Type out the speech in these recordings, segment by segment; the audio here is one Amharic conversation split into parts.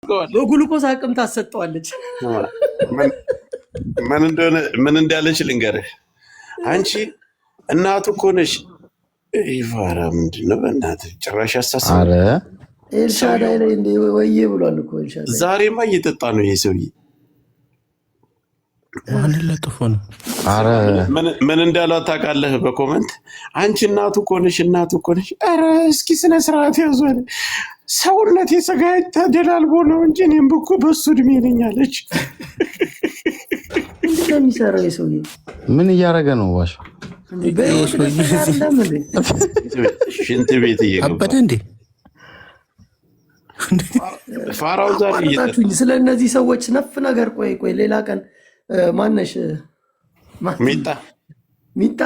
በግሉኮስ አቅም ታሰጠዋለች። ምን እንዳለች ልንገርህ። አንቺ እናቱ እኮ ነሽ። ይፋራ ምንድነው? በእናትህ ጭራሽ አሳስበ ኤልሻዳይ ላይ እንደ ወይዬ ብሏል እኮ ኤልሻዳይ። ዛሬማ እየጠጣ ነው ይሄ ሰውዬ። ማን ለጥፎ ነው? አረ ምን እንዳለው ታውቃለህ? በኮመንት አንቺ እናቱ እኮ ነሽ፣ እናቱ እኮ ነሽ። አረ እስኪ ስነ ስርዓት ያዙ። ሰውነት የሰጋ ተደላልቦ ነው እንጂ እኔም እኮ በሱ እድሜ ነኝ አለች። ምንድን ነው የሚሰራው የሰውዬ? ምን እያደረገ ነው? ዋሽ ሽንት ቤት አበደ እንዴ? ፋራው ዛሬ እየጠጣችሁኝ ስለ እነዚህ ሰዎች ነፍ ነገር። ቆይ ሌላ ቀን ማነሽ ሚጣ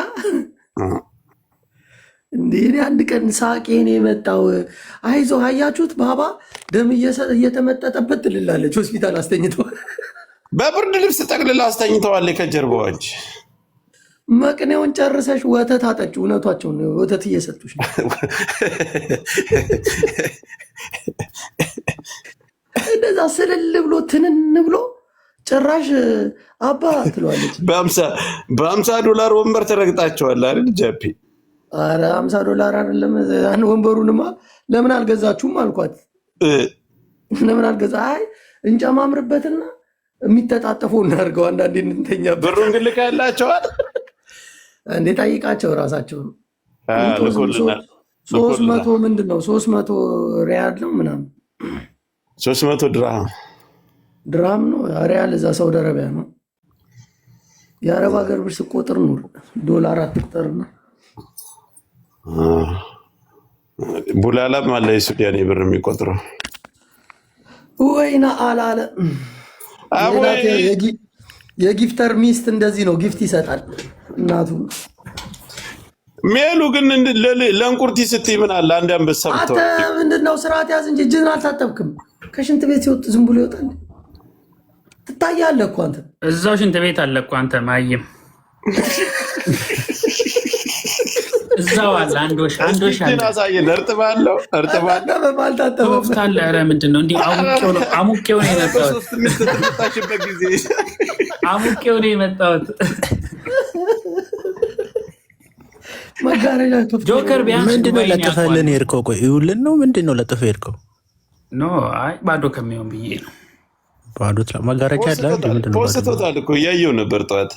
እንዴ አንድ ቀን ሳቄን የመጣው አይዞህ አያችሁት ባባ ደም እየተመጠጠበት ትልላለች። ሆስፒታል አስተኝተው በብርድ ልብስ ጠቅልላ አስተኝተዋለች ከጀርባዋ እንጂ መቅኔውን ጨርሰሽ ወተት አጠጪ። እውነቷቸውን ነው፣ ወተት እየሰጡሽ ነው። እንደዛ ስልል ብሎ ትንን ብሎ ጭራሽ አባ ትለዋለች። $50 ወንበር ተረግጣቸዋል አይደል ጃፒ? አረ $50 አይደለም ወንበሩንማ ለምን አልገዛችሁም አልኳት። ለምን አልገዛ? አይ እንጨማምርበትና የሚተጣጠፈው እናድርገው አንዳንዴ እንተኛ። ብሩን ግን ልካላቸዋል እንዴ? ጠይቃቸው ራሳቸው ነው። 300 ምንድን ነው 300 ሪያል ነው ምናምን 300 ድራም ነው ሪያል። እዛ ሳውዲ አረቢያ ነው። የአረብ ሀገር ብር ስቆጥር ኑር ዶላር አትቁጠርና ቡላላም አለ የሱዳን ብር የሚቆጥረው ወይና አላለ። የጊፍተር ሚስት እንደዚህ ነው፣ ጊፍት ይሰጣል እናቱ። ሜሉ ግን ለእንቁርቲ ስትይ ምን አለ አንድ አንበሳ ብትወጣ። አንተ ምንድነው ስርዓት ያዝ እንጂ እጅህን አልታጠብክም። ከሽንት ቤት ሲወጥ ዝም ብሎ ይወጣል። ትታያለህ እኮ አንተ እዛው ሽንት ቤት አለ እኮ አንተ ማየም እዛው አለ። አንዶሽ አለ አሳየን። እርጥባለሁ ወፍታለ። ኧረ ምንድን ነው እንዲህ አሙቄው ነው የመጣሁት። አሙቄው ነው የመጣሁት። መጋረጃ ጆከር ቢያንስ ምንድን ነው ለጥፈልን ሄድከው? ቆይ ይውልን ነው ምንድን ነው ለጥፈ ሄድከው? ኖ አይ ባዶ ከሚሆን ብዬ ነው። ባዶ መጋረጃ አለ። ምንድን ነው ፖስቶታል እኮ እያየሁ ነበር ጠዋት።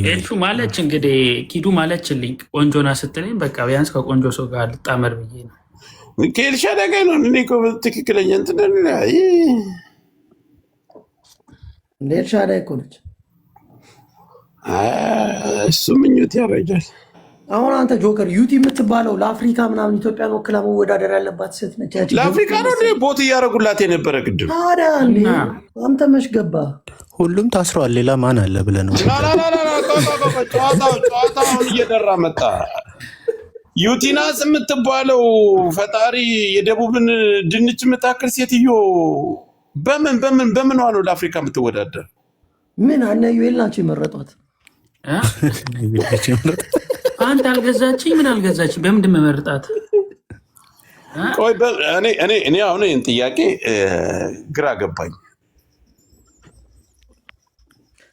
ኤልሹ ማለች እንግዲህ ኪዱ ማለችልኝ ቆንጆና ስትለኝ በቃ ቢያንስ ከቆንጆ ሰው ጋር ልጣመር ብዬ ነው። ከኤልሻዳይ ጋር ነው እኔ እኮ ትክክለኛ እንትን ኤልሻዳይ እኮ ነች። እሱ ምኞት ያረጃል። አሁን አንተ ጆከር ዩቲ የምትባለው ለአፍሪካ ምናምን ኢትዮጵያን ወክላ መወዳደር ያለባት ሴት ነች። ለአፍሪካ ነው ቦት እያደረጉላት የነበረ ግድም። ታዲያ አንተ መች ገባ? ሁሉም ታስረዋል። ሌላ ማን አለ ብለህ ነው? ጨዋታውን እየደራ መጣ። ዩቲናስ የምትባለው ፈጣሪ የደቡብን ድንች የምታክል ሴትዮ በምኗ ነው ለአፍሪካ የምትወዳደር? ምን አነ ዩኤል ናቸው የመረጧት? አንተ አልገዛችኝ ምን አልገዛችኝ? በምንድን መመርጣት? ቆይ እኔ አሁን ይህን ጥያቄ ግራ ገባኝ።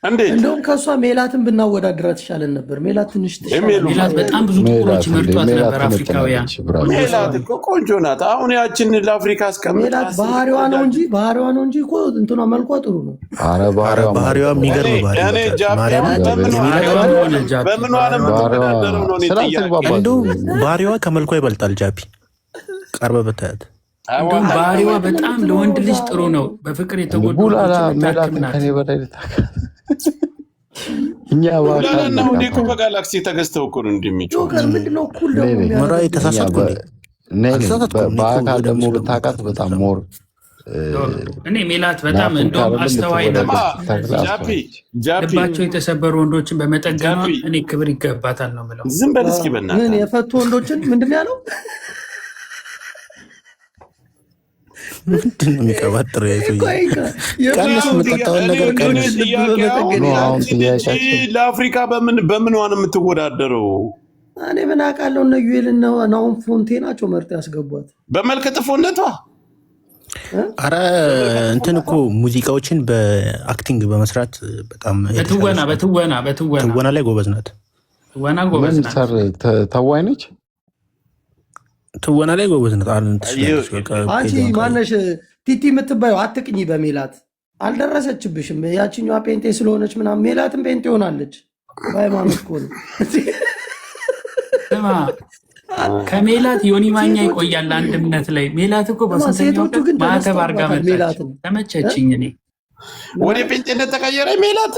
እንዴት እንደውም ከእሷ ሜላትን ብናወዳድራት ይሻለን ነበር። ሜላት ትንሽ ሜላት በጣም ብዙ ጥቁሮች መርጧት ነበር አፍሪካውያን። ሜላት እኮ ቆንጆ ናት። አሁን ያችን ለአፍሪካ አስቀምጣ ሜላት ባህሪዋ ነው እንጂ እኮ እንትኗ መልኳ ጥሩ ነው። ባህሪዋ የሚገርም ባህሪዋ ከመልኳ ይበልጣል። ጃፒ ቀርበ ብታያት ባህሪዋ በጣም ለወንድ ልጅ ጥሩ ነው። በፍቅር የተጎዱ በጋላክሲ ተገዝተው እኮ ነው እንደሚጮህ። በአካል ደግሞ ብታውቃት በጣም ሞር እኔ ሜላት በጣም እንደውም አስተዋይ ነበር። ልባቸው የተሰበሩ ወንዶችን በመጠገኗ እኔ ክብር ይገባታል ነው የምለው። ዝም በል እስኪ በእናትህ የፈቱ ወንዶችን ምንድን ያለው ምንድን ነው የሚቀባጥረው? ቀንስ የምጠጣውን ነገር ቀንስ። ለአፍሪካ በምንዋ ነው የምትወዳደረው? እኔ ምን አውቃለሁ። እነ ዩኤል እና ናሆም ፎንቴ ናቸው መርጠው ያስገቧት። በመልከ ጥፎነቷ አረ እንትን እኮ ሙዚቃዎችን በአክቲንግ በመስራት በጣም በትወና ላይ ጎበዝ ናት። ተዋይ ነች። ትወና ላይ ጎበዝ ናት። አንቺ ማነሽ ቲቲ የምትባየው? አትቅኝ በሜላት አልደረሰችብሽም። ያችኛዋ ጴንጤ ስለሆነች ምናምን ሜላትም ጴንጤ ሆናለች። በሃይማኖት እኮ ነው። ከሜላት ዮኒ ማኛ ይቆያል አንድ እምነት ላይ። ሜላት እኮ በስንተኛው ማተብ አርጋ መጣች። ተመቸችኝ። እኔ ወደ ጴንጤነት ተቀየረ ሜላት።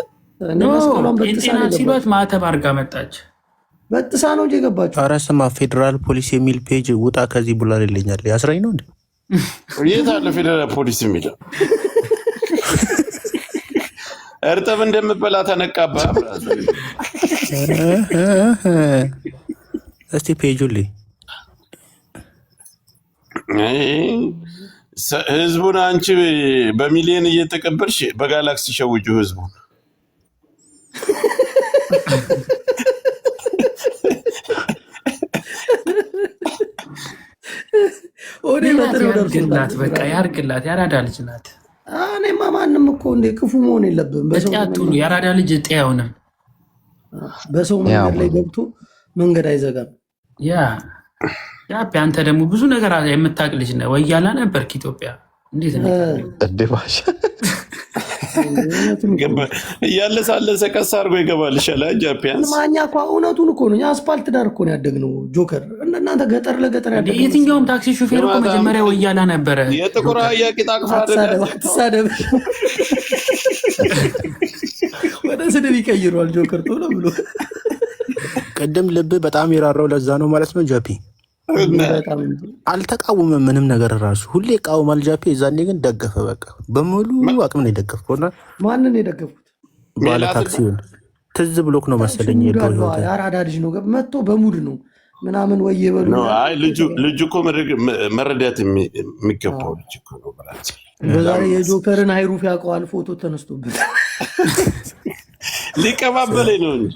ጴንጤና ሲሏት ማተብ አርጋ መጣች። በጥሳ ነው እንጂ የገባችው። ኧረ ስማ ፌዴራል ፖሊስ የሚል ፔጅ ውጣ ከዚህ ብሏል ይለኛል። ያስረኝ ነው እንዴ? የት አለ ፌዴራል ፖሊስ የሚለው? እርጥብ እንደምበላ ተነቃባ። እስቲ ፔጁልኝ። ህዝቡን አንቺ በሚሊዮን እየተቀበልሽ በጋላክሲ ሸውጁ ህዝቡን። በቃ ያርግላት። ያራዳ ልጅ ናት። እኔማ ማንም እኮ እንደ ክፉ መሆን የለብም። ያራዳ ልጅ እጤ አይሆንም። በሰው መንገድ ላይ ገብቶ መንገድ አይዘጋም። አንተ ደግሞ ብዙ ነገር የምታውቅ ልጅ ነህ። ወያላ ነበርክ ኢትዮጵያ። እንዴት ነው እያለሳለሰ ቀስ አድርጎ ይገባል። ይሻላል ጃፒያንስ ማኛ እኮ እውነቱን እኮ ነው። አስፓልት ዳር እኮ ነው ያደግነው። ጆከር እናንተ ገጠር ለገጠር ያደግ። የትኛውም ታክሲ ሹፌር እኮ መጀመሪያ ወያላ ነበረ። የጥቁር አህያ ቂጥ አቅፋ አትሳደብ። ወደ ስድብ ይቀይረዋል ጆከር ቶሎ ብሎ። ቅድም ልብ በጣም የራራው ለዛ ነው ማለት ነው። ጃፒ አልተቃወመም ምንም ነገር ራሱ ሁሌ ቃወማል ጃፒ። የዛኔ ግን ደገፈ። በቃ በሙሉ አቅም ነው የደገፍኩና ማንን የደገፍኩት? ባለ ታክሲውን ትዝ ብሎክ ነው መሰለኝ። የአራዳ ልጅ ነው መጥቶ በሙድ ነው ምናምን ወይ የበሉ። አይ ልጁ እኮ መረዳት የሚገባው ልጅ እኮ ነው። በዛሬ የጆከርን ሃይሩፍ ያውቀዋል። ፎቶ ተነስቶበት ሊቀባበለኝ ነው እንጂ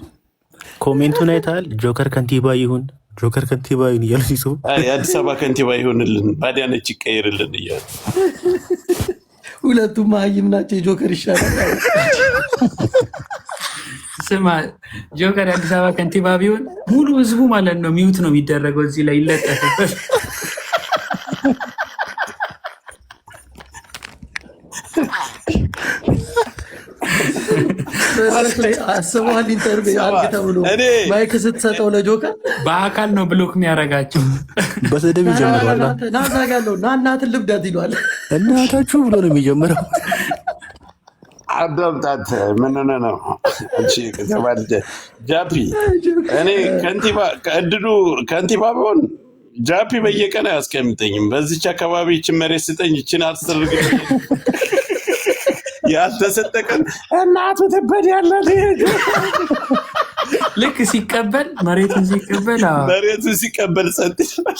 ኮሜንቱን አይተሃል? ጆከር ከንቲባ ይሁን ጆከር ከንቲባ ይሁን እያሉ ሲጽፉ የአዲስ አበባ ከንቲባ ይሁንልን ባዲያነች ይቀይርልን እያሉ ሁለቱም መሀይም ናቸው። የጆከር ይሻላል። ስማ ጆከር የአዲስ አበባ ከንቲባ ቢሆን ሙሉ ህዝቡ ማለት ነው ሚውት ነው የሚደረገው። እዚህ ላይ ይለጠፍበት። አስበዋል። ኢንተርቪው አድርግ ተብሎ ማይክ ስትሰጠው ለጆከር በአካል ነው ብሎክ የሚያደርጋቸው። በስድብ ይጀምረዋል። ናዛጋለው ና እናትን ልብዳት ይለዋል። እናታችሁ ብሎ ነው የሚጀምረው። አዳምጣት። ምን ሆነ ነው ጃፒ? እኔ ከንቲባ ቢሆን ጃፒ በየቀን አያስቀምጠኝም። በዚች አካባቢ ይችን መሬት ስጠኝ፣ ይችን አትሰርግ ያልተሰጠቀን እናቱ ትበድ ያለ ልክ ሲቀበል መሬቱን ሲቀበል ጸጥ ይላል።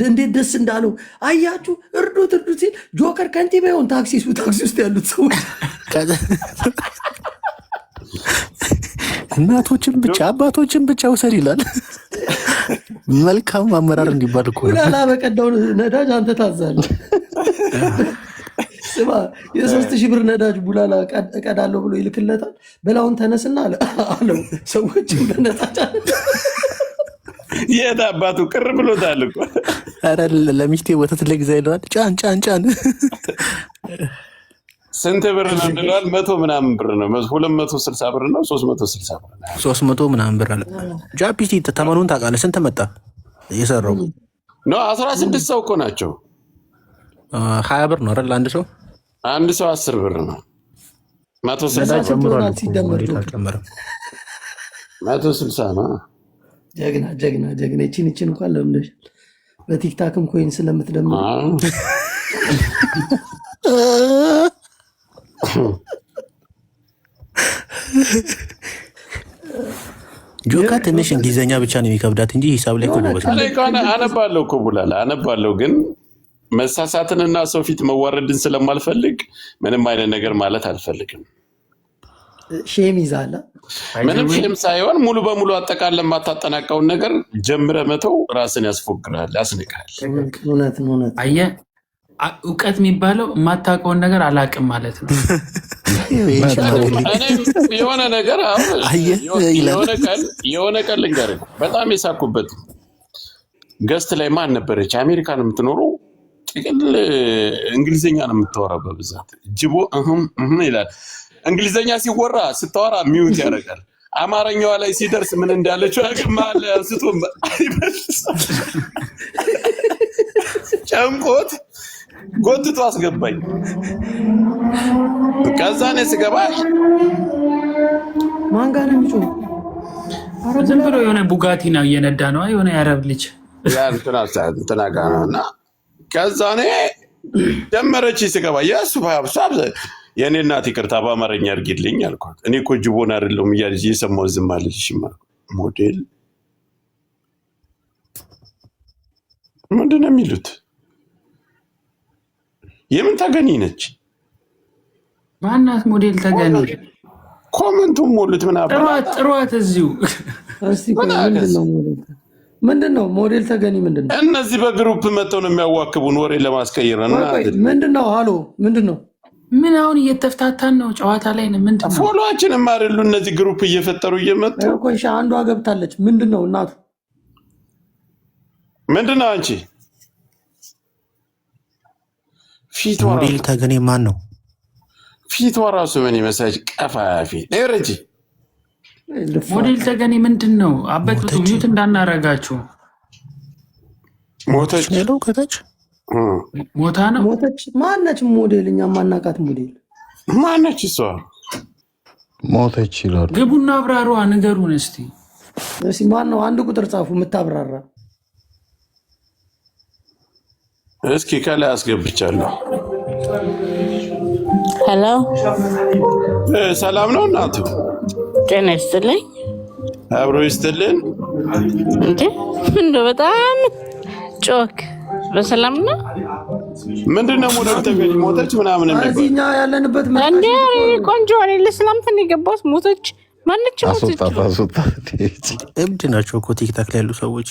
እንዴት ደስ እንዳለው አያችሁ። እርዱት ሲል ጆከር ከንቲባ ይሆን ታክሲ ውስጥ ያሉት ሰዎች እናቶችን ብቻ አባቶችን ብቻ ውሰድ ይላል። መልካም አመራር እንዲባል እኮ ነው። በቀዳው ነዳጅ አንተ ታዛለህ። ስማ የ3,000 ብር ነዳጅ ቡላላ እቀዳለሁ ብሎ ይልክለታል። በላውን ተነስና አለው ሰዎችን በነጣጫ የት አባቱ ቅር ብሎታል እኮ። ኧረ ለሚስቴ ወተት ለግዛ ይለዋል። ጫን ስንት ብር ነው ብለዋል? 100 ምናምን ብር ነው። 260 ብር ነው። 360 ብር ነው። 300 ምናምን ብር አለ። ጃፒቲ ተመኑን ታውቃለህ? ስንት መጣ የሰራው ነው? 16 ሰው እኮ ናቸው። 20 ብር ነው አይደል? አንድ ሰው 10 ብር ነው። 160 ጨምሯል። ሲደመር 160 ነው። ጀግና ይችን እንኳን ለምደሽ በቲክታክም ኮይን ስለምትደምር ጆካ ትንሽ እንግሊዘኛ ብቻ ነው የሚከብዳት እንጂ ሂሳብ ላይ አነባለሁ እኮ ቡላላ አነባለሁ። ግን መሳሳትንና ሰው ፊት መዋረድን ስለማልፈልግ ምንም አይነት ነገር ማለት አልፈልግም። ሼም ይዛለ። ምንም ሼም ሳይሆን ሙሉ በሙሉ አጠቃላይ የማታጠናቀውን ነገር ጀምረ መተው ራስን ያስፎግራል፣ ያስንቃል። እውነት ነው። አየህ እውቀት የሚባለው የማታውቀውን ነገር አላውቅም ማለት ነው። የሆነ ነገር የሆነ ቀን ልንገርህ፣ በጣም የሳኩበት ገስት ላይ ማን ነበረች? አሜሪካን የምትኖረው ጥቅል እንግሊዝኛ ነው የምታወራው በብዛት ጅቦ ይላል። እንግሊዝኛ ሲወራ ስታወራ ሚውት ያደርጋል። አማርኛዋ ላይ ሲደርስ ምን እንዳለችው ያቅማል። አንስቶ ጨንቆት ጎትቶ አስገባኝ። ከዛ እኔ ስገባ ማን ጋር ነው የሚጮህ? ዝም ብሎ የሆነ ቡጋቲ ነው እየነዳ ነው የሆነ የአረብ ልጅ እንትና ጋር ነው። እና ከዛ እኔ ጀመረች ስገባ የእሱ የእኔ እናት ይቅርታ በአማርኛ አድርጊልኝ አልኳት። እኔ እኮ ጅቦን አይደለሁም እያለች እየሰማሁ ዝም አልልሽም። ሞዴል ምንድን ነው የሚሉት? የምን ተገኒ ነች? ማናት ሞዴል ተገኒ? ኮመንቱም ሞሉት ምናምን ጥሯት እዚሁ። ምንድነው ሞዴል ተገኒ ምንድነው? እነዚህ በግሩፕ መጥተው ነው የሚያዋክቡን ወሬ ለማስቀየር ነው። ምንድነው? ሃሎ ምንድነው? ምን አሁን እየተፍታታን ነው? ጨዋታ ላይ ነው። ምንድነው? ፎሎዋችንም አይደሉ እነዚህ ግሩፕ እየፈጠሩ እየመጡ ቆይሻ አንዷ ገብታለች። ምንድነው እናቱ? ምንድነው አንቺ ፊቷ ሞዴል ተገኔ ማን ነው? ፊቷ ራሱ ምን ይመስላች? ቀፋፊ ደረጂ ሞዴል ተገኔ ምንድነው? አበጡት ሚዩት እንዳናረጋችሁ። ሞተች ነው ከታች ሞታ ነው ሞተች። ማነች ሞዴል? እኛ ማናቃት ሞዴል ማነች? እሷ ሞተች ይላሉ። ግቡና አብራሯ ንገሩን እስቲ። ማን ነው? አንድ ቁጥር ጻፉ የምታብራራ። እስኪ ከላይ አስገብቻለሁ። ሄሎ ሰላም ነው እናቱ? ጤና ይስጥልኝ። አብሮ ይስጥልን። እንዴ እንደው በጣም ጮክ በሰላም ነው። ምንድነው ሞዴል ተገኝ ሞተች ምናምን የሚባል እዚህኛ ያለንበት እንዴ ቆንጆ ነው። ለሰላምታ የገባሁት ሞተች። ማነች ሞተች? አስወጣት። እብድ ናቸው እኮ ቲክታክ ላይ ያሉ ሰዎች።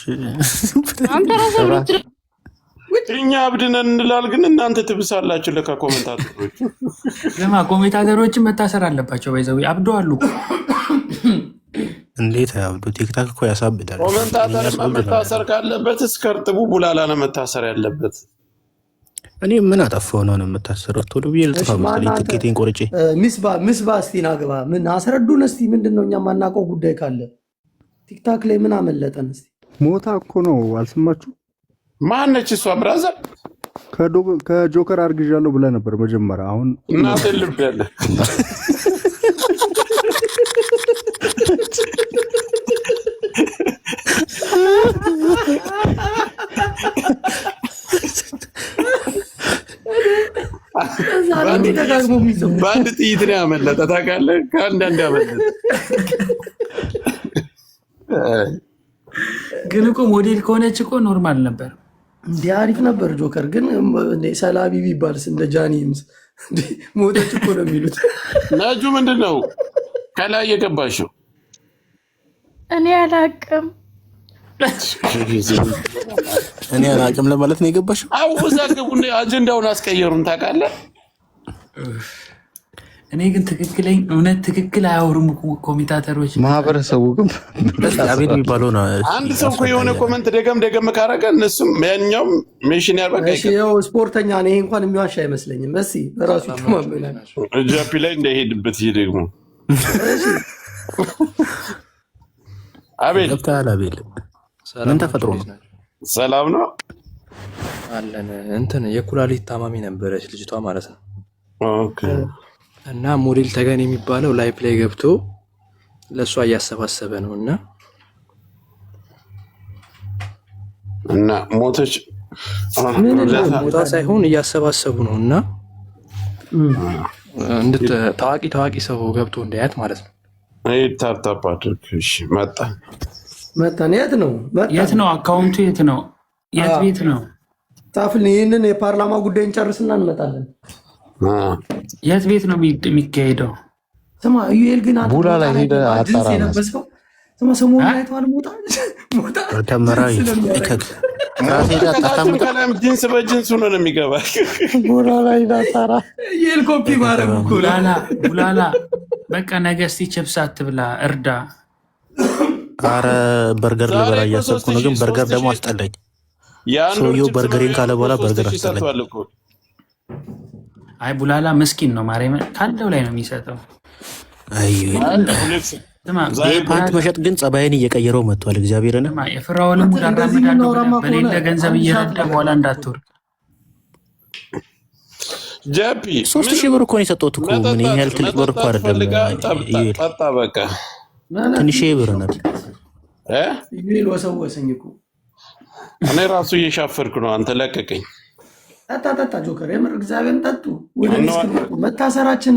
አንተ ራስህ እኛ አብድነን እንላል፣ ግን እናንተ ትብሳላችሁ። ለካ ኮሜንታተሮች ለማ ኮሜንታተሮችን መታሰር አለባቸው። ባይዘው አብደዋሉ። እንዴት አብዱ? ቲክታክ እኮ ያሳብዳል። ኮሜንታተር መታሰር ካለበት እስከ እርጥቡ ቡላላ ነው መታሰር ያለበት። እኔ ምን አጠፋው ነው የምታሰረው? ቶሎ ብዬ ልጥፋ መሰለኝ ትኬቴን ቆርጬ። ምስባ እስቲ ናግባ። ምን አስረዱን እስቲ። ምንድነው እኛ ማናውቀው ጉዳይ ካለ ቲክታክ ላይ ምን አመለጠን እስቲ። ሞታ እኮ ነው አልሰማችሁ? ማነች እሷ? ብራዘር ከጆከር አርግዣለሁ ብለህ ነበር መጀመሪያ። አሁን እናቴ ልብ ያለ በአንድ ጥይት ነው ያመለጠ። ታውቃለህ? ከአንዳንድ ያመለጠ። ግን እኮ ሞዴል ከሆነች እኮ ኖርማል ነበር። እንዲህ አሪፍ ነበር። ጆከር ግን ሰላቢ ቢባልስ እንደ ጃኒምስ ሞተች እኮ ነው የሚሉት። ናጁ ምንድን ነው ከላይ የገባሽው? እኔ አላቅም ለማለት ነው የገባሽው። አወዛገቡ አጀንዳውን አስቀየሩን። ታውቃለህ? እኔ ግን ትክክለኛ እውነት ትክክል አያወሩም ኮሜንታተሮች። ማህበረሰቡ ግን አቤል የሚባለው ነው። አንድ ሰው እኮ የሆነ ኮመንት ደገም ካረገ እነሱም ያኛውም ሜሽን ያርበቃ ያው ስፖርተኛ ነው። ይሄ እንኳን የሚዋሽ አይመስለኝም። እሺ በራሱ ተማመናል። ጃፒ ላይ እንዳይሄድበት ይሄ ደግሞ አቤል አቤል ምን ተፈጥሮ ነው? ሰላም ነው አለን። እንትን የኩላሊት ታማሚ ነበረች ልጅቷ ማለት ነው። ኦኬ። እና ሞዴል ተገን የሚባለው ላይፍ ላይ ገብቶ ለእሷ እያሰባሰበ ነው እና ሞተች። ሞታ ሳይሆን እያሰባሰቡ ነው እና ታዋቂ ሰው ገብቶ እንዳያት ማለት ነው። ታፕታፕ አድርግ። እሺ መጣን። የት ነው አካውንቱ? የት ነው? የት ቤት ነው? ጻፍልን። ይህንን የፓርላማ ጉዳይ እንጨርስና እንመጣለን። የት ቤት ነው የሚካሄደው? ስማ ዩኤል ግን ቡላ ላይ ሄደ አጣራ የለበስከው ስማ ሰሞኑን አይተዋል። ሞታ ተመራይ ከላም ጅንስ በጅንስ ሆኖ ነው የሚገባ። ቡላ ላይ አጣራ ዩኤል ኮፒ ማረግ እኮ ቡላላ በቃ ነገ እስቲ ችፕስ አትብላ እርዳ። አረ በርገር ልበላ እያሰብኩ ነው፣ ግን በርገር ደግሞ አስጠላኝ። ሰውየው በርገሬን ካለ በኋላ በርገር አስጠላኝ። አይ ቡላላ ምስኪን ነው ማርያም፣ ካለው ላይ ነው የሚሰጠው። አይ ፓንት መሸጥ ግን ጸባይን እየቀየረው መጥቷል። እግዚአብሔርን የፍራውንም በሌለ ገንዘብ እየረዳ በኋላ እንዳትወርድ። ጃፒ 3000 ብር እኮ ነው የሰጠሁት እኮ ምን ያህል ትልቅ ብር እኮ አይደለም። ጠጣ በቃ ትንሽ ብር ናት። ዩኤል ወሰወሰኝ እኮ እኔ ራሱ እየሻፈርኩ ነው። አንተ ለቀቀኝ። ጠጣ ጆከር፣ የምር እግዚአብሔርን ጠጡ። ወደ መታሰራችን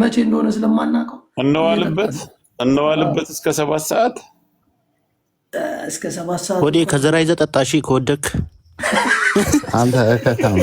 መቼ እንደሆነ ስለማናውቀው እነዋልበት እስከ 7 ሰዓት እስከ 7 ሰዓት ወዴ ከዘራ ይዘህ ጠጣ። እሺ ከወደክ አንተ ከተማ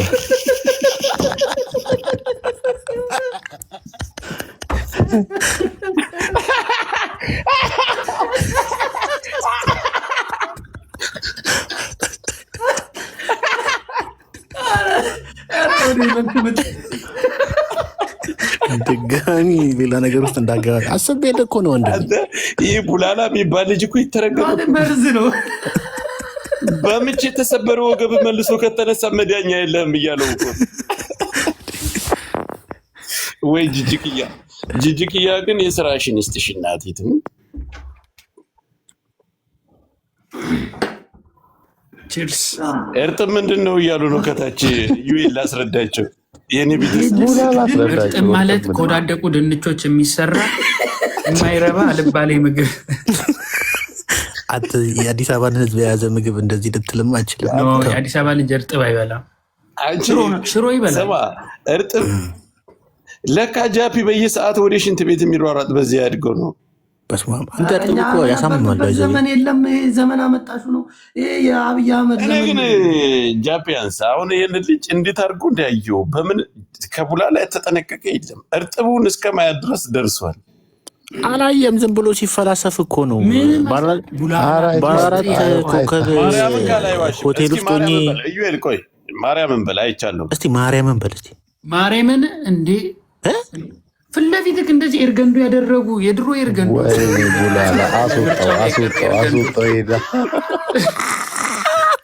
ድጋሚ ሌላ ነገር ውስጥ እንዳገባ አስቤ እኮ ነው። ይህ ቡላላ የሚባል ልጅ እኮ ይተረገማል። መርዝ ነው። በምች የተሰበረ ወገብ መልሶ ከተነሳ መዳኛ የለህም እያለው እኮ ወይ ጅጅክያ ግን የስራሽን ይስጥሽ እናቴት። ቺርስ እርጥብ ምንድን ነው እያሉ ነው ከታች። ዩኤል ላስረዳቸው። የኔ እርጥብ ማለት ከወዳደቁ ድንቾች የሚሰራ የማይረባ አልባሌ ምግብ። የአዲስ አበባን ሕዝብ የያዘ ምግብ እንደዚህ ልትልም አይችልም። የአዲስ አበባ ልጅ እርጥብ አይበላም፣ ሽሮ ይበላል። እርጥብ ለካ ጃፒ በየሰዓት ወደ ሽንት ቤት የሚሯሯጥ በዚህ ያድገው ነው። አንተ እርጥብ እኮ ያሳምማል። ዘመን የለም ይሄ ዘመን አመጣሹ ነው። ይሄ የአብይ አህመድ ዘመን። እኔ ግን ጃፒያንስ አሁን ይሄን ልጅ እንዴት አድርጎ እንዳያየው በምን ከቡላ ላይ ተጠነቀቀ የለም። እርጥቡን እስከ ማያት ድረስ ደርሷል። አላየም፣ ዝም ብሎ ሲፈላሰፍ እኮ ነው። በአራት ኮከብ ሆቴል ውስጥ ሆኜ ዩኤል ቆይ ማርያምን በል አይቻለሁ። እስቲ ማርያምን በል እስቲ ማርያምን እንዴ ፊት ለፊትህ እንደዚህ ኤርገንዶ ያደረጉ የድሮ ኤርገንዶ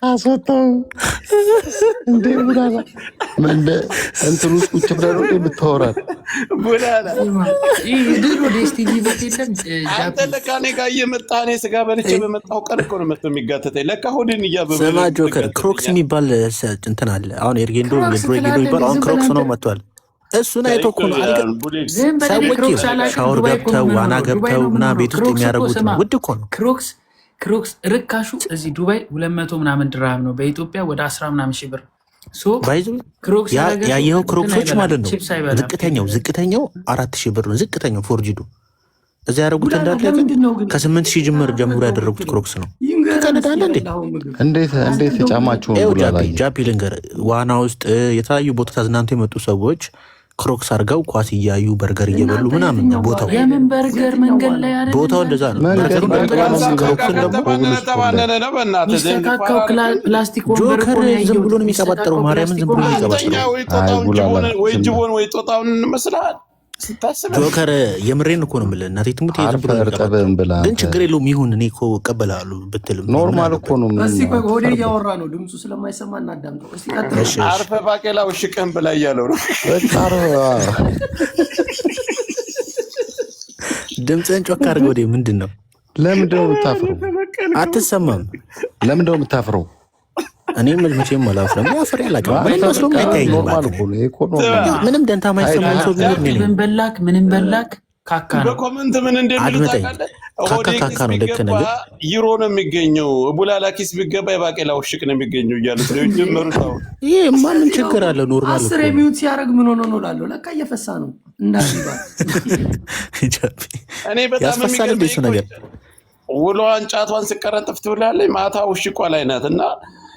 አስወጣው እንዴ ቡላላ ምን እንትን ውስጥ ቁጭ ብለህ ነው የምታወራው? ቡላላ ድሮ ዴስቲቪ ቤት የለም። አንተ ለካ እኔ ጋር እየመጣህ እኔ ስጋ በልቼ በመጣሁ ቀን እኮ ነው መጥቶ የሚጋተተኝ። ለካ ሆድን እያበበ ስማ ጆከር፣ ክሮክስ የሚባል እንትን አለ። አሁን ኤርጌንዶ የድሮ ኤርጌንዶ ይባል አሁን ክሮክስ ነው መጥቷል። እሱን አይቶ እኮ ነው ሰዎች ሻወር ገብተው ዋና ገብተው ምናምን ቤት ውስጥ የሚያደርጉት ውድ እኮ ነው። ክሮክስ ርካሹ እዚህ ዱባይ 200 ምናምን ድርሃም ነው፣ በኢትዮጵያ ወደ 10 ምናምን ሺህ ብር። ያየኸው ክሮክሶች ማለት ነው። ዝቅተኛው 4000 ብር ነው። ዝቅተኛው ፎርጂዱ እዚያ ያደረጉት እንዳለ ከ8000 ጅምር ጀምሮ ያደረጉት ክሮክስ ነው። ከቀነዳለ እንዴት ጫማችሁን ጃፒ ልንገርህ፣ ዋና ውስጥ የተለያዩ ቦታ ተዝናንቶ የመጡ ሰዎች ክሮክስ አድርገው ኳስ እያዩ በርገር እየበሉ ምናምን ቦታው የምን በርገር መንገድ ላይ አይደል? ቦታው እንደዛ ነው። ፕላስቲክ ጆከር ዝም ብሎ ነው የሚቀባጠረው። ማርያምን ዝም ብሎ ነው የሚቀባጠረው። ወይ ጅቦን ወይ ጦጣውን እንመስልሃል ጆከር የምሬን እኮ ነው የምልህ። እናቴ ትሙት ግን ችግር የለውም ይሁን። እኔ እኮ እቀበላለሁ ብትልም ኖርማል እኮ ነው። ሆዴ እያወራ ነው፣ ድምፁ ስለማይሰማ እናዳምጠው። አርፈህ ባቄላ ውሽቅህን ብላ እያለው ነው። ድምፅህን ጮክ አድርገህ ወደ ምንድን ነው? ለምንድን ነው የምታፍረው? አትሰማም? ለምንድን ነው የምታፍረው? እኔ መቼም አላፍርም። ያፍር ያላቀም መስሎም አይታየኝም። ምንም ደንታ ማይሰማኝ ሰው ቢኖር ምንም በላክ ካካ ነው። በኮመንት ምን እንደሚሉ ታውቃለህ? ካካ ነው። ልክ ነህ። ዩሮ ነው የሚገኘው፣ ቡላላ ኪስ ቢገባ የባቄላ ውሽቅ ነው የሚገኘው እያሉት ነው የጀመሩት። አሁን ይሄ ማንም ችግር አለ? ኖርማል ነው። 10 የሚዩት ሲያደርግ ምን ሆኖ ነው እላለሁ። ለካ እየፈሳ ነው እንዳይባ እኔ በጣም ያስፈሳል እሱ ነገር። ውሎዋን ጫቷን ስቀረጥፍ ትውላለች፣ ማታ ውሽቋ ላይ ናት እና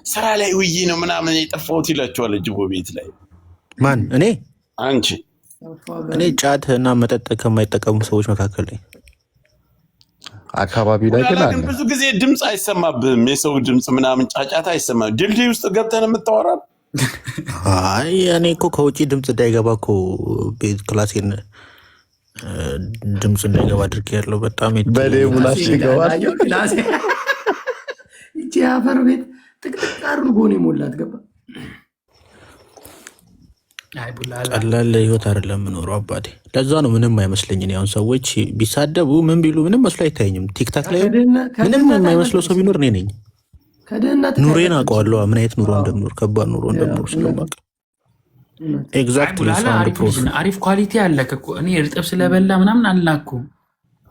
ስራ ላይ ውዬ ነው ምናምን የጠፋሁት ይላቸዋል። ጅቦ ቤት ላይ ማን? እኔ? አንቺ እኔ ጫት እና መጠጥ ከማይጠቀሙ ሰዎች መካከል ነኝ። አካባቢ ላይ ግን አለ። ብዙ ጊዜ ድምፅ አይሰማብህም፣ የሰው ድምፅ ምናምን ጫጫታ አይሰማም። ድልድይ ውስጥ ገብተን የምታወራል። አይ እኔ እኮ ከውጭ ድምፅ እንዳይገባ እኮ ቤት ክላሴን ድምፅ እንዳይገባ አድርጌ ያለው በጣም በሌሙላሽ ይገባል። ይቺ አፈር ቤት ጥቅጥቅ አድርጎ ነው የሞላት። ገባ ቀላል ህይወት አይደለም የምኖረው አባቴ። ለዛ ነው ምንም አይመስለኝ። አሁን ሰዎች ቢሳደቡ ምን ቢሉ ምንም መስሎ አይታየኝም። ቲክታክ ላይ ምንም የማይመስለው ሰው ቢኖር እኔ ነኝ። ኑሬን አውቀዋለሁ፣ ምን አይነት ኑሮ እንደምኖር፣ ከባድ ኑሮ እንደምኖር ስለማውቅ። ኤግዛክትሊ አሪፍ ኳሊቲ አለክ እኮ። እኔ እርጥብ ስለበላ ምናምን አልናኩም።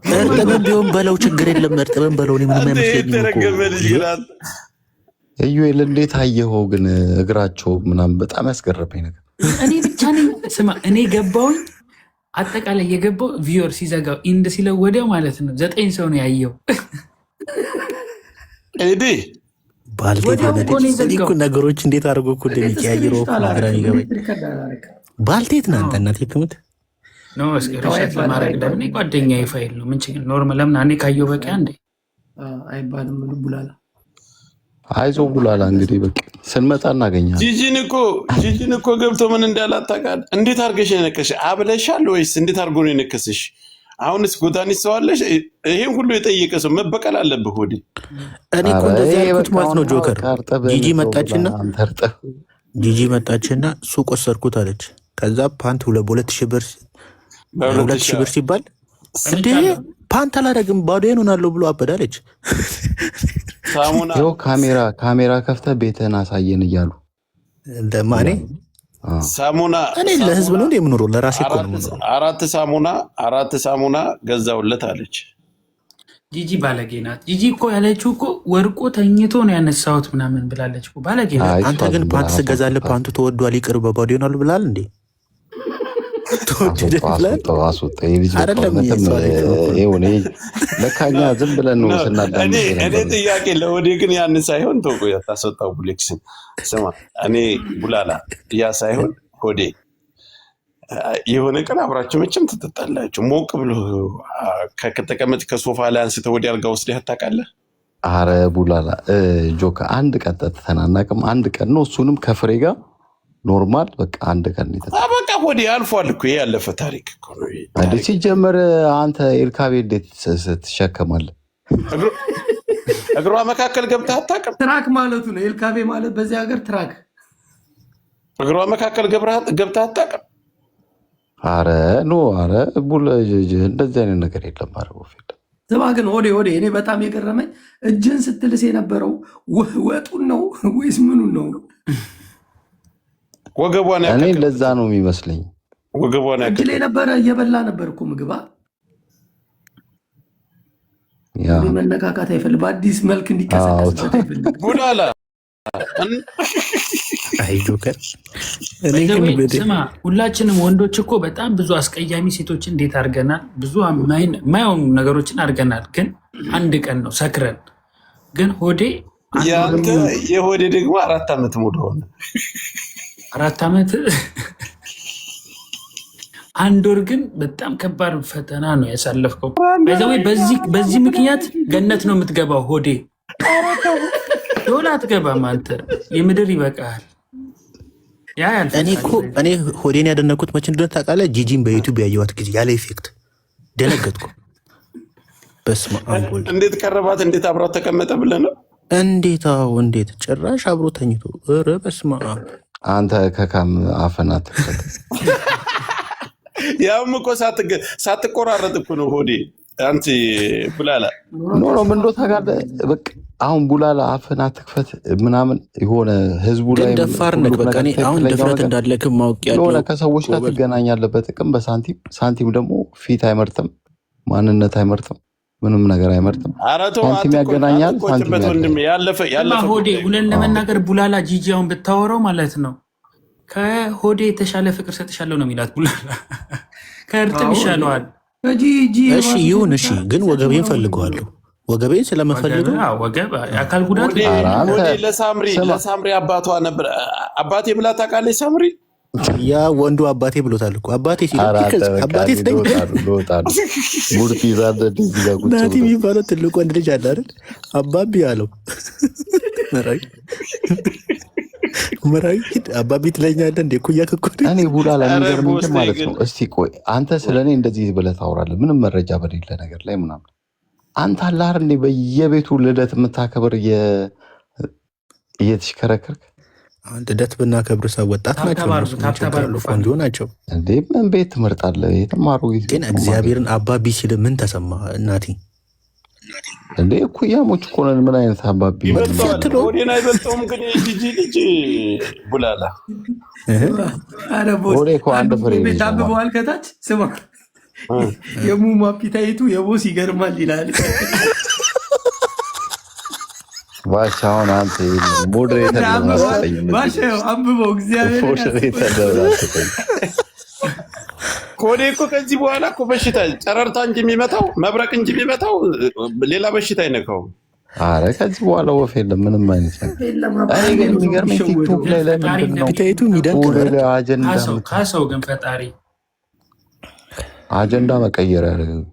እርጥብን ቢሆን በለው ችግር የለም። እርጥብን በለው እኔ ምንም አይመስለኝም እኮ። ኢዩኤል እንዴት አየኸው ግን? እግራቸው ምናምን በጣም ያስገረመኝ ነገር እኔ ብቻ ነኝ። ስማ እኔ ገባውኝ አጠቃላይ የገባው ቪወር ሲዘጋው ኢንድ ሲለው ወዲያው ማለት ነው 9 ሰው ነው ያየው። እዲ ባልቴት ነገሮች እንዴት አድርጎ እኮ እንደሚቀያየሩ ግራ ይገባኝ። ባልቴት ናንተ እናት የክምት ነው እስከ ለማድረግ ደግሞ ጓደኛዬ ፋይል ነው ምን ችግር ኖርማል። ለምን እኔ ካየው በቃ እንዴ አይባልም ቡላላ አይዞ ቡላላ። እንግዲህ በቃ ስንመጣ እናገኛለን። ጂጂን እኮ ገብቶ ምን እንዳላታቃል። እንዴት አድርገሽ የነከሽ አብለሻል ወይስ እንዴት አድርጎ ነው የነከሰሽ? አሁንስ ጎታኒ ሰዋለሽ። ይሄን ሁሉ የጠየቀ ሰው መበቀል አለብህ። ወዲ እኔ እኮ እንደዚህ ያልኩት ማለት ነው ጆከር። ጂጂ መጣችና ሱቅ ወሰድኩት አለች። ከዛ ፓንት በ2000 ብር ሲባል እንዴ ፓንት አላደርግም ባዶዬን ሆናለሁ ብሎ አበዳለች። ይኸው ካሜራ ከፍተህ ቤትህን አሳየን እያሉ እንደማኔ ሳሙና እኔ ለህዝብ ነው የምኖረው፣ ለራሴ እኮ ነው የምኖረው። አራት ሳሙና ገዛውለት አለች። ጂጂ ባለጌ ናት። ጂጂ እኮ ያለችው እኮ ወርቆ ተኝቶ ነው ያነሳሁት ምናምን ብላለች እኮ ባለጌ ናት። አንተ ግን ፓንት ስገዛልህ ፓንቱ ተወዷል ይቅር በባዶ ይሆናል ብላል እንዴ? ለካኛ ዝም ብለን ነው ስናዳም። እኔ ጥያቄ ለወዴ ግን ያን ሳይሆን ተውቆ ያታሰጣው ቡሌክስን ስማ፣ እኔ ቡላላ ያ ሳይሆን ሆዴ የሆነ ቀን አብራችሁ መቼም ትጠጣላችሁ። ሞቅ ብሎ ከተቀመጥ ከሶፋ ላይ አንስተህ ወዲ አልጋ ወስደህ ታውቃለህ? አረ ቡላላ ጆካ አንድ ቀን ጠጥተን አናውቅም። አንድ ቀን ነው እሱንም ከፍሬ ጋር ኖርማል በቃ አንድ ቀን በቃ ሆዴ አልፏል እኮ ያለፈ ታሪክ እኮ ነው። እንዴ ሲጀመር አንተ ኤልካቤ እንዴት ትሸከማለህ? እግሯ መካከል ገብተህ አታውቅም? ትራክ ማለቱ ነው ኤልካቤ ማለት በዚህ ሀገር ትራክ። እግሯ መካከል ገብተህ አታውቅም? አረ እንደዚህ አይነት ነገር የለም። አረ ወፍል ስማ ግን ሆዴ እኔ በጣም የገረመኝ እጅን ስትልስ የነበረው ወጡን ነው ወይስ ምኑን ነው? ወገቧን እኔ ለዛ ነው የሚመስለኝ። ወገቧን እጅ ላይ ነበረ እየበላ ነበር እኮ ምግባ። መነካካት አይፈልግ፣ በአዲስ መልክ እንዲቀሰቀስ አይፈልግ። ቡላላ ስማ፣ ሁላችንም ወንዶች እኮ በጣም ብዙ አስቀያሚ ሴቶችን እንዴት አድርገናል፣ ብዙ የማይሆኑ ነገሮችን አድርገናል። ግን አንድ ቀን ነው ሰክረን። ግን ሆዴ የሆዴ ደግሞ 4 ዓመት ሙሉ ሆነ። 4 ዓመት 1 ወር ግን በጣም ከባድ ፈተና ነው ያሳለፍከው። በዚህ ምክንያት ገነት ነው የምትገባው። ሆዴ ዶላ አትገባም አንተ፣ የምድር ይበቃል። እኔ ሆዴን ያደነኩት መቼ እንደሆነ ታውቃለህ? ጂጂን በዩቲዩብ ያየዋት ጊዜ ያለ ኢፌክት ደነገጥኩ። በስመ አብ ወልድ። እንዴት ቀረባት? እንዴት አብራት ተቀመጠ ብለህ ነው? እንዴት ጭራሽ አብሮ ተኝቶ። ኧረ በስመ አብ። አንተ ከካም አፈናት ያውም እኮ ሳትቆራረጥ እኮ ነው ሆዴ። አንቺ ቡላላ ኖ ምንዶ ታውቃለህ? በቃ አሁን ቡላላ አፈና ትክፈት ምናምን የሆነ ህዝቡ ላይ ደፋርነት በቃ እኔ አሁን ድፍረት እንዳለክም ማወቅ ያለው የሆነ ከሰዎች ጋር ትገናኛለህ በጥቅም ሳንቲም ደግሞ ፊት አይመርጥም፣ ማንነት አይመርጥም፣ ምንም ነገር አይመርጥም። ሳንቲም ያገናኛል። ያለፈ ሆዴ ሁለን ለመናገር ቡላላ ጂጂ አሁን ብታወራው ማለት ነው ከሆዴ የተሻለ ፍቅር ሰጥሻለሁ ነው የሚላት ቡላላ። ከእርጥብ ይሻለዋል። እሺ ይሁን፣ እሺ ግን ወገቤን ፈልገዋለሁ። ወገቤን ስለምፈልገው ወገብ አካል ጉዳት ለሳምሪ አባቷ ነበር። አባቴ ብላ ታውቃለች ሳምሪ ያ ወንዱ አባቴ ብሎታል እኮ አባቴ ሲል አባቴ ሙርቲ ናቲ የሚባለው ትልቅ ወንድ ልጅ አለ አይደል? አባቢ አለው መራዊ አባቢ ትለኛለህ እንዴ? ኩያ ከኮደ እኔ ቡላላ የሚገርም እንጂ ማለት ነው። እስቲ ቆይ አንተ ስለኔ እንደዚህ ብለህ ታወራለህ፣ ምንም መረጃ በሌለ ነገር ላይ ምናምን። አንተ አላህ እንዴ በየቤቱ ልደት የምታከብር እየተሽከረከርክ ልደት ብናከብር ሰው ወጣት ናቸው፣ ቆንጆ ናቸው። እንዴ ምን ቤት ትመርጣለህ? የተማሩ ግን እግዚአብሔርን አባቢ ሲል ምን ተሰማ እናቴ? እንዴ እኩያሞች እኮ ነን። ምን አይነት አባቢ ወዴን አይበልጠውም። ግን ጂጂ ልጅ ቡላላ ወዴ እኮ አንድ ፍሬ ታብበዋል። ከታች ስማ የሙሙ አፒታይቱ የቦስ ይገርማል ይላል። ባሻውን አንተ ሞዴሬተር ባሻው አንብበው እግዚአብሔር ኮዴ እኮ ከዚህ በኋላ እኮ በሽታ ጨረርታ እንጂ የሚመታው መብረቅ እንጂ የሚመታው ሌላ በሽታ አይነካውም። አረ ከዚህ በኋላ ወፍ የለም ምንም አይነት ነገር። አይ ግን የሚገርመኝ ቲክቶክ ላይ ለምንድን ነው ፒታይቱ የሚደንቅ አጀንዳ ካሰው ግን ፈጣሪ አጀንዳ መቀየር ያደረገው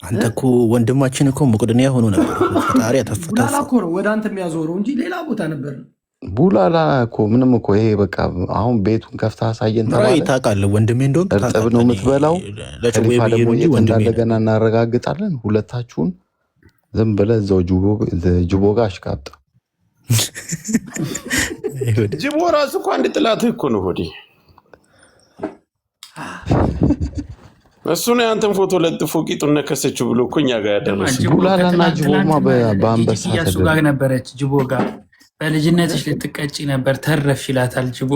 አንተ እኮ ወንድማችን እኮ መቁደንያ ሆኖ ነበር። ፈጣሪ አተፈታ እኮ ነው ወደ አንተ የሚያዞረው እንጂ ሌላ ቦታ ነበር። ቡላላ እኮ ምንም እኮ ይሄ በቃ አሁን ቤቱን ከፍታ አሳየን ተባለ። ታውቃለህ ወንድሜ እንደሆነ እርጥብ ነው የምትበላው። ከሊፋ ደግሞ እንደገና እናረጋግጣለን። ሁለታችሁን ዝም ብለህ እዛው ጅቦ ጋር አሽቃብጥ። ጅቦ ራሱ እኮ አንድ ጥላትህ እኮ ነው ሆዴ። እሱ ነው ያንተን ፎቶ ለጥፎ ቂጡን ነከሰችው ብሎ እኮ እኛ ጋር ያደረሰው። ቡላላና ጅቦማ በአንበሳ እያሱ ጋር ነበረች። ጅቦ ጋር በልጅነትሽ ልትቀጪ ነበር ተረፍሽ ይላታል ጅቦ።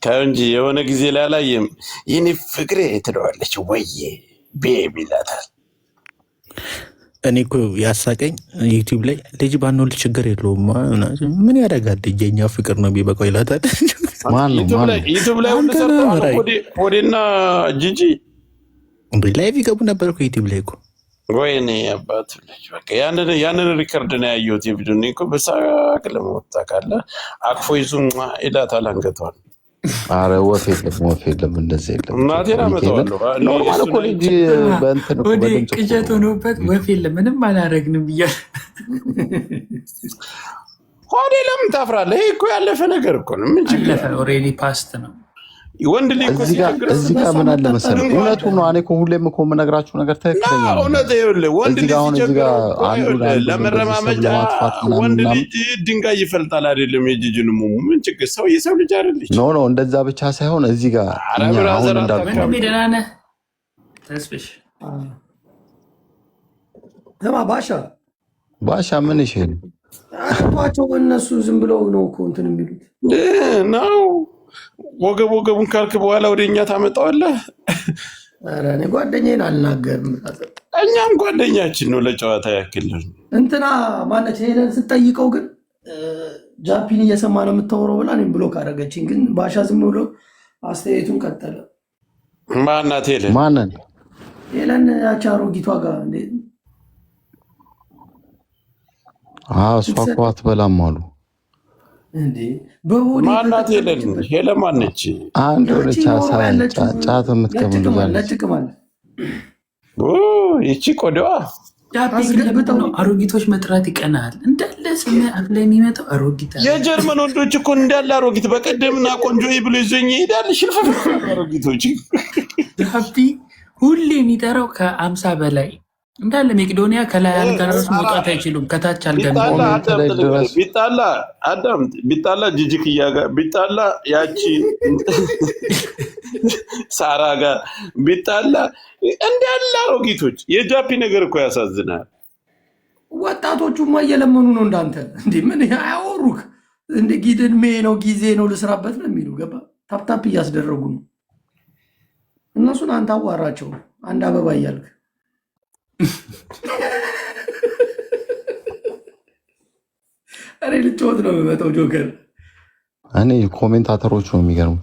ከእንጂ የሆነ ጊዜ ላይ አላየም የኔ ፍቅሬ ትለዋለች ወዬ ቤቢ ይላታል። እኔ እኮ ያሳቀኝ ዩቲዩብ ላይ ልጅ ባንወልድ ችግር የለውም ምን ያደርጋል የኛ ፍቅር ነው የሚበቃው ይላታል። ዩቲዩብ ላይ ሁሉ ሰርተዋል። ሆዴና ጂጂ ላይቭ ይገቡ ነበር እኮ ዩቲዩብ ላይ እኮ። ወይኔ አባቱ ልጅ በቃ ያንን ሪከርድ ነው ያየሁት የቪዲዮ እኔ እኮ በሳቅ ለመወጣ ካለ አቅፎ ይዙ ይላታል አንገቷል። አረ ወፍ የለም እንደዚህ የለም። እናቴን አመጣዋለሁ ኖርማል እኮ ልጅ በእንትን እኮ በድምፅ ቅዠት ሆኖበት ወፍ የለም ምንም አላረግንም ብያል። ሆዴ ለምን ታፍራለህ? ይሄ እኮ ያለፈ ነገር እኮ ነው። ምን ችግር አለ? ኦልሬዲ ፓስት ነው። ወንድ ልጅ እኮ እዚህ ጋር ምን አለ መሰለህ እውነቱን ነው። እኔ እኮ ሁሌም እኮ የምነግራችሁ ነገር ትክክለኛ ነው። እውነት ይኸውልህ ወንድ ልጅ ለመረማመጃ ወንድ ልጅ ድንጋይ ይፈልጣል አይደለም የጂጂን ሙሙ ምን ችግር ሰው የሰው ልጅ አይደለች። ኖ እንደዛ ብቻ ሳይሆን እዚህ ጋር እኛ አሁን እንዳልኩ ደህና ነህ ተስፍሽ ዘማ ባሻ ምን ይሄ አጥቷቸው እነሱ ዝም ብለው ነው እኮ እንትን የሚሉት ነው። ወገቡን ካልክ በኋላ ወደኛ ታመጣዋለህ። ኧረ እኔ ጓደኛዬን አልናገርም። እኛም ጓደኛችን ነው ለጨዋታ ያክል እንትና ማነች ሄደን ስጠይቀው ግን ጃፒን እየሰማ ነው የምታወራው ብላ እኔም ብሎክ አደረገችኝ። ግን ባሻ ዝም ብሎ አስተያየቱን ቀጠለ። ማናት ሄለን? ማንን ሄለን ያቺ አሮጊቷ ጋር እንዴ? እሷ እኮ አትበላም አሉ እንዴ? ማናት ሄለን? ሄለን ማነች? አንድ ወደ ጫት የምትቀበል ይቺ ቆዳዋ አሮጊቶች መጥራት ይቀናል። እንዳለ ስሜ አፍላ የሚመጣው አሮጊት የጀርመን ወንዶች እኮ እንዳለ አሮጊት በቀደምና ቆንጆ ብሎ ይዞኝ ይሄዳል። ሽልፈፍ አሮጊቶች ጃፒ ሁሌ የሚጠራው ከ50 በላይ እንዳለ መቄዶንያ ከላይ አልጋራስ መውጣት አይችሉም። ከታች ቢጣላ ጂጂክያ ጋር ቢጣላ ያቺ ሳራ ጋር ቢጣላ እንዳለ አሮጊቶች። የጃፒ ነገር እኮ ያሳዝናል። ወጣቶቹማ እየለመኑ ነው እንዳንተ እንዴ? ምን አያወሩክ እንደ ጊድሜ ነው ጊዜ ነው ልስራበት ነው የሚሉ ገባ። ታፕታፕ እያስደረጉ ነው እነሱን። አንተ አዋራቸው አንድ አበባ እያልክ እኔ ልጮት ነው የምመጣው። ጆከር እኔ ኮሜንታተሮቹ ነው የሚገርሙ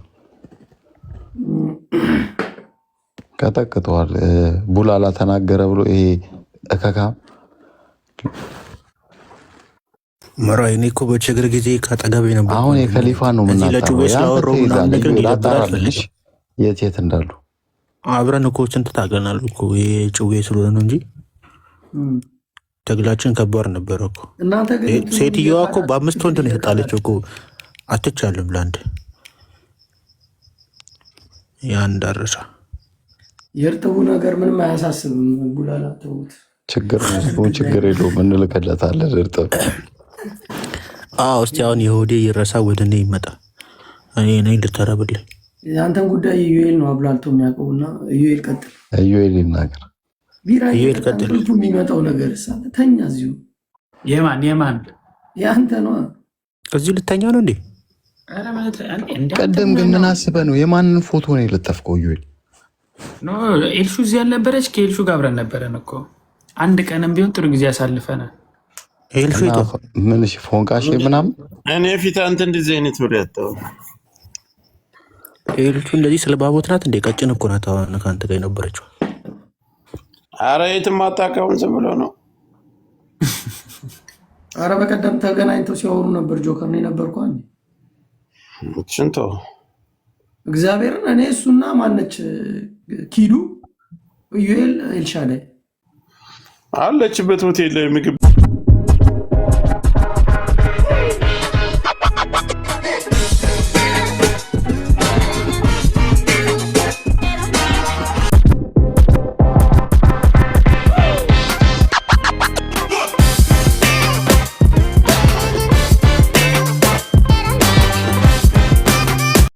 ቀጠቅጠዋል። ቡላላ ተናገረ ብሎ ይሄ እከካ መራይ እኔ እኮ በችግር ጊዜ ካጠገቤ ነበር። አሁን የከሊፋ ነው ምናምን ለጩቤ ስላወራሁ ምናምን ነገር እንዲደብር አልፈልግም። የት እንዳሉ አብረን እኮ ስንት ታገናል እኮ የጩቤ ስለሆነ ነው እንጂ ትግላችን ከባድ ነበረ እኮ። ሴትዮዋ እኮ በ5 ወንድ ነው የተጣለችው እኮ። አትቻልም ለአንድ ያን ዳርሻ የእርጥቡ ነገር ምንም አያሳስብም። ጉላላ ተውት፣ ችግር ነው ችግር የለውም እንልከለታለን እርጥብ። እስቲ አሁን የሆዴ ይረሳ ወደ እኔ ይመጣ። እኔ ነኝ ልተረብልኝ። የአንተን ጉዳይ ኢዩኤል ነው አብላልቶ የሚያውቀውና ኢዩኤል ቀጥል። ኢዩኤል ይናገር። ቢራ ይቀጥል። የሚመጣው ነገር ሳለ ተኛ እዚሁ። የማን የአንተ ነው። እዚሁ ልተኛ ነው እንዴ? ቀደም ግን ምን አስበህ ነው? የማንን ፎቶ ነው የለጠፍከው ኢዩኤል? ኤልሹ እዚህ ያልነበረች ከኤልሹ ጋር አብረን ነበረን እኮ። አንድ ቀንም ቢሆን ጥሩ ጊዜ ያሳልፈናል። ኤልሹ ምን ፎንቃሽ ምናምን እኔ ፊት አንተ እንደዚህ አይነት ወሬ ያጣው ኤልሹ እንደዚህ ስለባቦት ናት እንዴ? ቀጭን እኮ ናት። አሁን ከአንተ ጋር የነበረችው ኧረ የትም አታውቀውም፣ ዝም ብሎ ነው። ኧረ በቀደም ተገናኝተው ሲያወሩ ነበር። ጆከር ነው የነበርኩ አንዴ ሽንቶ እግዚአብሔርን እኔ እሱና ማነች ኪዱ ኢዩኤል ኤልሻዳይ አለችበት ሆቴል ላይ ምግብ